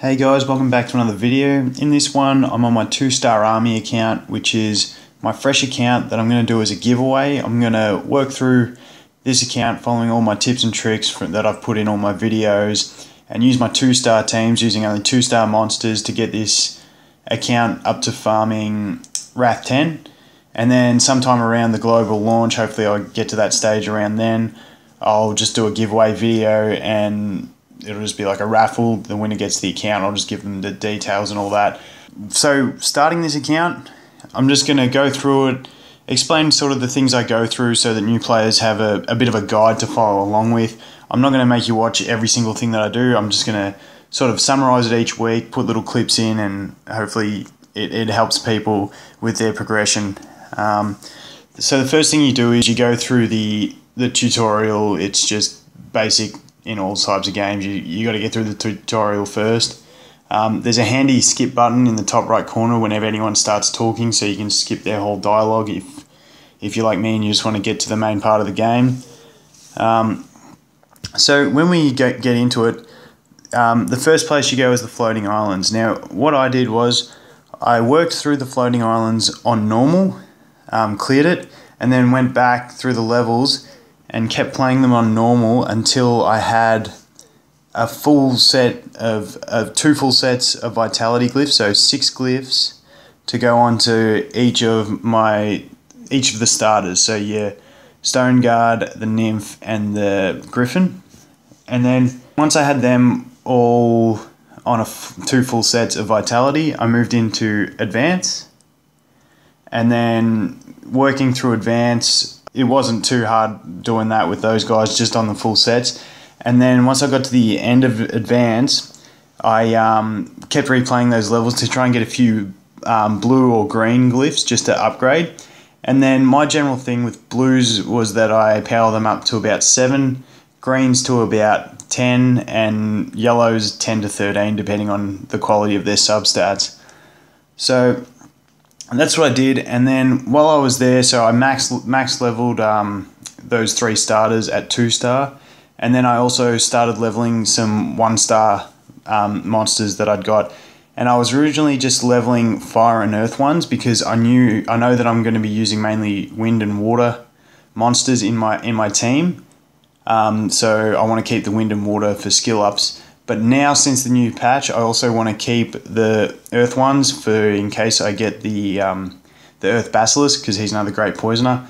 Hey guys, welcome back to another video. In this one, I'm on my 2-star army account, which is my fresh account that I'm going to do as a giveaway. I'm going to work through this account following all my tips and tricks that I've put in all my videos and use my 2-star teams using only 2-star monsters to get this account up to farming Wrath 10. And then sometime around the global launch, hopefully I'll get to that stage around then, I'll just do a giveaway video and it'll just be like a raffle. The winner gets the account. I'll just give them the details and all that. So starting this account, I'm just going to go through it, explain sort of the things I go through so that new players have a bit of a guide to follow along with. I'm not going to make you watch every single thing that I do. I'm just going to sort of summarize it each week, put little clips in, and hopefully it helps people with their progression. So the first thing you do is you go through the tutorial. It's just basic in all types of games. You got to get through the tutorial first. There's a handy skip button in the top right corner whenever anyone starts talking, so you can skip their whole dialogue if you're like me and you just want to get to the main part of the game. So when we get into it, the first place you go is the floating islands. Now what I did was I worked through the floating islands on normal, cleared it, and then went back through the levels and kept playing them on normal until I had a full set of 2 full sets of vitality glyphs, so 6 glyphs to go on to each of the starters. So yeah, Stone Guard, the Nymph, and the Griffin. And then once I had them all on 2 full sets of vitality, I moved into Advance. And then working through Advance, it wasn't too hard doing that with those guys just on the full sets. And then once I got to the end of Advance, I kept replaying those levels to try and get a few blue or green glyphs just to upgrade. And then my general thing with blues was that I power them up to about 7, greens to about 10, and yellows 10 to 13 depending on the quality of their substats. So that's what I did. And then while I was there, so I max leveled those 3 starters at 2-star, and then I also started leveling some 1-star monsters that I'd got. And I was originally just leveling fire and earth ones because I know that I'm going to be using mainly wind and water monsters in my team. So I want to keep the wind and water for skill ups. But now, since the new patch, I also want to keep the earth ones for in case I get the earth basilisk, because he's another great poisoner.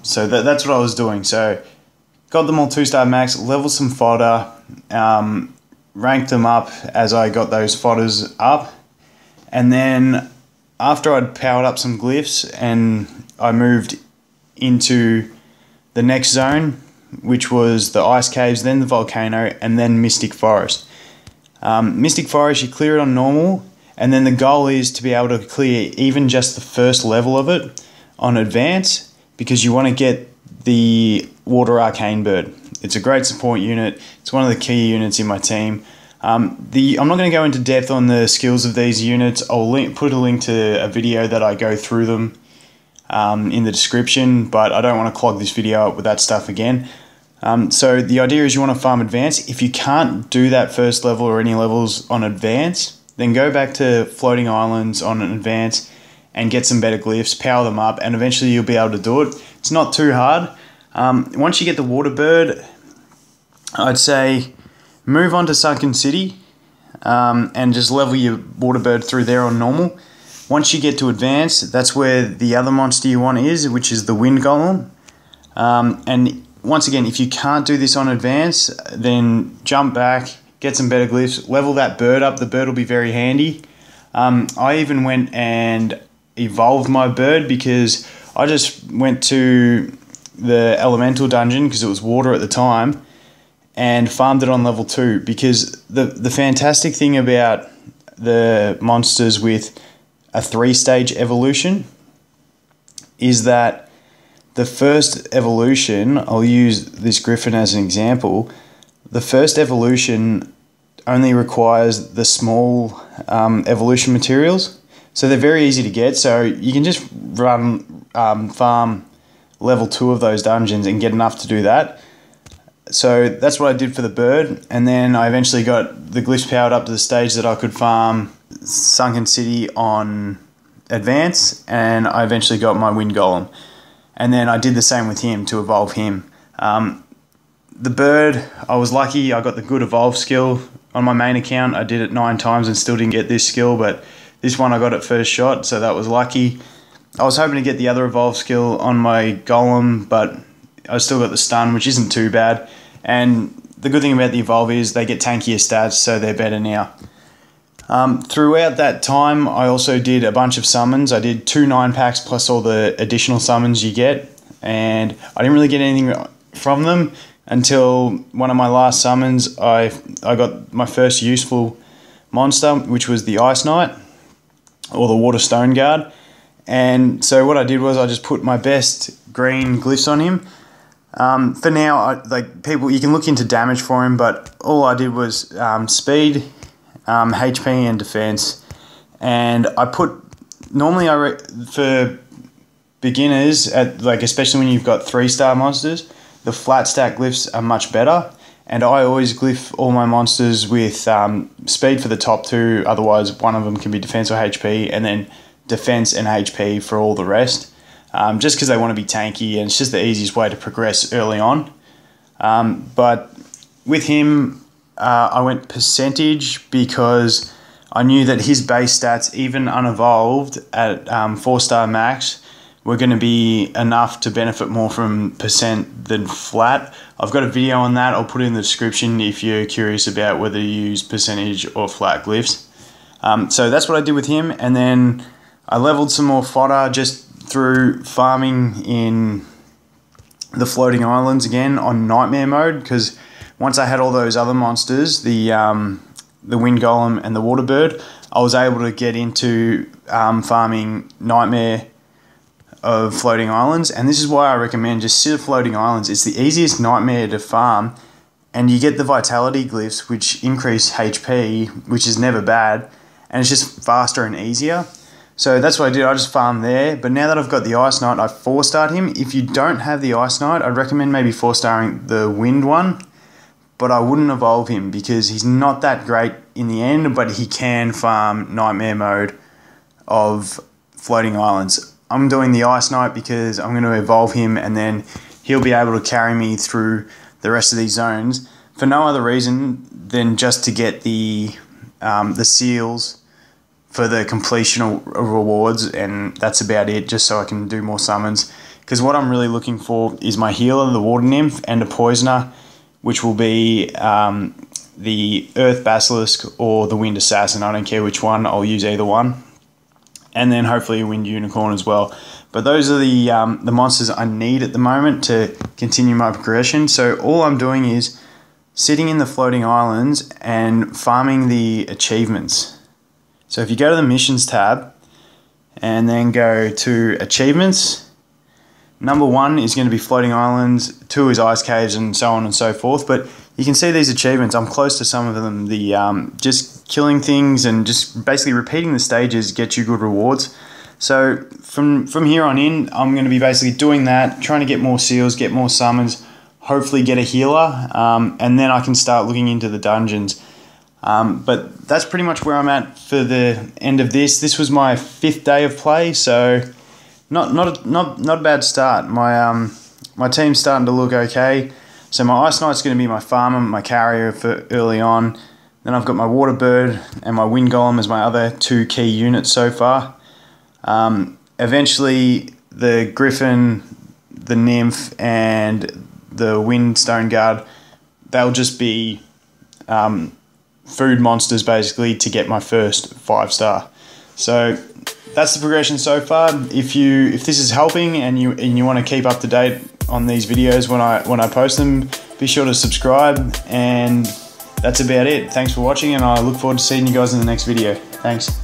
So that's what I was doing. So got them all 2-star max, leveled some fodder, ranked them up as I got those fodders up, and then after I'd powered up some glyphs and I moved into the next zone, which was the ice caves, then the volcano, and then Mystic Forest. Mystic Forest, you clear it on normal, and then the goal is to be able to clear even just the first level of it on advance, because you want to get the Water Arcane Bird. It's a great support unit. It's one of the key units in my team. I'm not going to go into depth on the skills of these units. I'll put a link to a video that I go through them in the description, but I don't want to clog this video up with that stuff again. So the idea is you want to farm advance. If you can't do that first level or any levels on advance, then go back to floating islands on an advance and get some better glyphs, power them up, and eventually you'll be able to do it. It's not too hard. Once you get the water bird, I'd say move on to Sunken City and just level your water bird through there on normal. Once you get to advance, that's where the other monster you want is, which is the wind golem. And once again, if you can't do this on advance, then jump back, get some better glyphs, level that bird up. The bird will be very handy. I even went and evolved my bird because I just went to the elemental dungeon because it was water at the time and farmed it on level 2, because the fantastic thing about the monsters with a 3-stage evolution is that the first evolution, I'll use this Griffin as an example, the first evolution only requires the small evolution materials, so they're very easy to get. So you can just farm level 2 of those dungeons and get enough to do that. So that's what I did for the bird, and then I eventually got the glyphs powered up to the stage that I could farm Sunken City on advance, and I eventually got my wind golem. And then I did the same with him to evolve him. The bird, I was lucky, I got the good evolve skill. On my main account, I did it 9 times and still didn't get this skill, but this one I got it first shot, so that was lucky. I was hoping to get the other evolve skill on my golem, but I still got the stun, which isn't too bad. And the good thing about the evolve is they get tankier stats, so they're better now. Throughout that time, I also did a bunch of summons. I did 2 9-packs plus all the additional summons you get, and I didn't really get anything from them until one of my last summons. I got my first useful monster, which was the Ice Knight, or the Water Stone Guard. And so what I did was I just put my best green glyphs on him. For now, people, you can look into damage for him, but all I did was speed, HP, and defense. And I put for beginners, especially when you've got 3-star monsters, the flat stack glyphs are much better. And I always glyph all my monsters with speed for the top 2. Otherwise, one of them can be defense or HP, and then defense and HP for all the rest, just because they want to be tanky, and it's just the easiest way to progress early on. But with him, I went percentage because I knew that his base stats, even unevolved at 4-star max, were going to be enough to benefit more from percent than flat. I've got a video on that. I'll put it in the description if you're curious about whether you use percentage or flat glyphs. So that's what I did with him, and then I leveled some more fodder just through farming in the floating islands again on nightmare mode, because once I had all those other monsters, the wind golem and the water bird, I was able to get into farming nightmare of floating islands. And this is why I recommend just sit at floating islands. It's the easiest nightmare to farm, and you get the vitality glyphs, which increase HP, which is never bad, and it's just faster and easier. So that's what I did. I just farmed there. But now that I've got the Ice Knight, I 4-starred him. If you don't have the Ice Knight, I'd recommend maybe 4-starring the Wind one. But I wouldn't evolve him because he's not that great in the end, but he can farm Nightmare mode of floating islands. I'm doing the Ice Knight because I'm going to evolve him, and then he'll be able to carry me through the rest of these zones for no other reason than just to get the seals for the completion rewards, and that's about it, just so I can do more summons. Because what I'm really looking for is my healer, the Water Nymph, and a Poisoner, which will be the Earth Basilisk or the Wind Assassin. I don't care which one, I'll use either one. And then hopefully a Wind Unicorn as well. But those are the monsters I need at the moment to continue my progression. So all I'm doing is sitting in the floating islands and farming the achievements. So if you go to the missions tab and then go to achievements, number 1 is going to be floating islands, 2 is ice caves, and so on and so forth. But you can see these achievements. I'm close to some of them. The just killing things and just basically repeating the stages get you good rewards. So from here on in, I'm going to be basically doing that, trying to get more seals, get more summons, hopefully get a healer, and then I can start looking into the dungeons. But that's pretty much where I'm at for the end of this. This was my 5th day of play, so not a bad start. My team's starting to look okay. So my Ice Knight's going to be my farmer, my carrier for early on. Then I've got my Water Bird and my Wind Golem as my other 2 key units so far. Eventually the Griffin, the Nymph, and the Wind Stone Guard, they'll just be food monsters basically to get my first 5-star. So that's the progression so far. If this is helping and you want to keep up to date on these videos when I post them, be sure to subscribe, and that's about it. Thanks for watching, and I look forward to seeing you guys in the next video. Thanks.